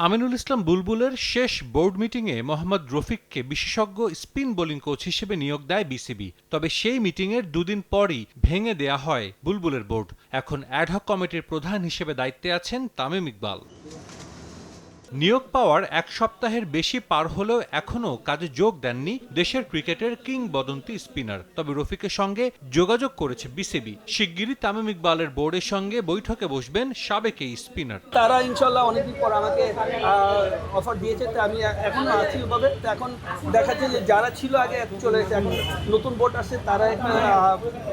আমিনুল ইসলাম বুলবুলের শেষ বোর্ড মিটিংয়ে মোহাম্মদ রফিককে বিশেষজ্ঞ স্পিন বোলিং কোচ হিসেবে নিয়োগ দেয় বিসিবি। তবে সেই মিটিংয়ের দুদিন পরই ভেঙে দেয়া হয় বুলবুলের বোর্ড। এখন অ্যাডহক কমিটির প্রধান হিসেবে দায়িত্বে আছেন তামিম ইকবাল। নিয়োগ পাওয়ার এক সপ্তাহের বেশি পার হলেও এখনও কাজে যোগ দেননি দেশের ক্রিকেটের কিংবদন্তি স্পিনার। তবে রফিকের সঙ্গে যোগাযোগ করেছে বিসিবি। শিগগিরই তামিম ইকবালের বোর্ডের সঙ্গে বৈঠকে বসবেন সাবেক এই স্পিনার। তারা ইনশাল্লাহ অনেকদিন পর আমাকে অফার দিয়েছে, তো আমি এখনো আছি ওভাবে। এখন দেখাচ্ছে যে যারা ছিল আগে চলে এসে এখন নতুন বোর্ড আসছে, তারা একটা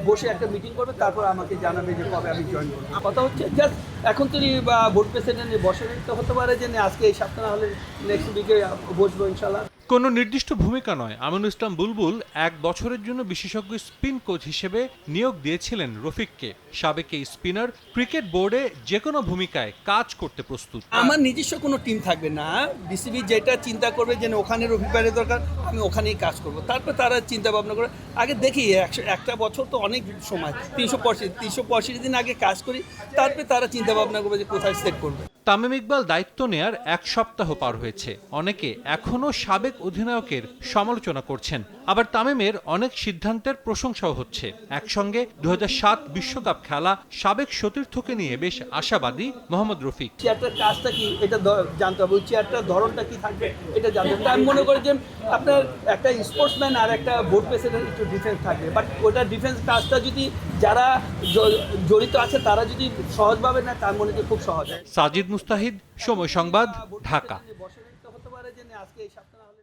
বসে একটা মিটিং করবে, তারপর আমাকে জানাবে যে কবে আমি জয়েন করবো। কথা হচ্ছে জাস্ট এখন তো বোর্ড প্রেসিডেন্ট বসে তো হতে পারে যে আজকে এই সপ্তাহ না হলে নেক্সট উইকে বসবো ইনশাল্লাহ। কোনো নির্দিষ্ট ভূমিকা নয়, আমিনুল ইসলাম বুলবুল 1 বছরের জন্য বিশেষজ্ঞ স্পিন কোচ হিসেবে নিয়োগ দিয়েছিলেন রফিককে। সাবেক এই স্পিনার ক্রিকেট বোর্ডে যে কোনো ভূমিকায় কাজ করতে প্রস্তুত। আমার নিজস্ব কোনো টিম থাকবে না, বিসিবি যেটা চিন্তা করবে যে ওখানে রফিকের দরকার, আমি ওখানেই কাজ করব। তারপর তারা চিন্তা ভাবনা করে আগে দেখি একটা বছর তো অনেক সময়, 365 দিন আগে কাজ করি, তারপরে তারা চিন্তা ভাবনা করবে যে কোথায় সেট করবে। তামিম ইকবাল দায়িত্ব নেয়ার 1 সপ্তাহ পার হয়েছে। অনেকে এখনও সাবেক অধিনায়কের সমালোচনা করছেন, আবার তামিমের অনেক সিদ্ধান্তের প্রশংসাও হচ্ছে। একসঙ্গে 2007 বিশ্বকাপ খেলা সাবেক সতীর্থকে নিয়ে বেশ আশাবাদী মোহাম্মদ রফিক। চেয়ারটার কাজটা কি এটা জানতে হবে, চেয়ারটার ধরনটা কি থাকবে এটা জানতে হবে। আমি মনে করি যে আপনার একটা স্পোর্টসম্যান আর একটা বোর্ড প্রেসিডেন্ট একটু ডিফেন্স থাকবে, বাট ওটা ডিফেন্স কাজটা যদি যারা জড়িত আছে তারা যদি সহজভাবে না, তার মনে খুব সহজ হয়। সাজিদ মুস্তাহিদ, সময় সংবাদ, ঢাকা। বসে হতে পারে যে আজকে এই সপ্তাহ হলে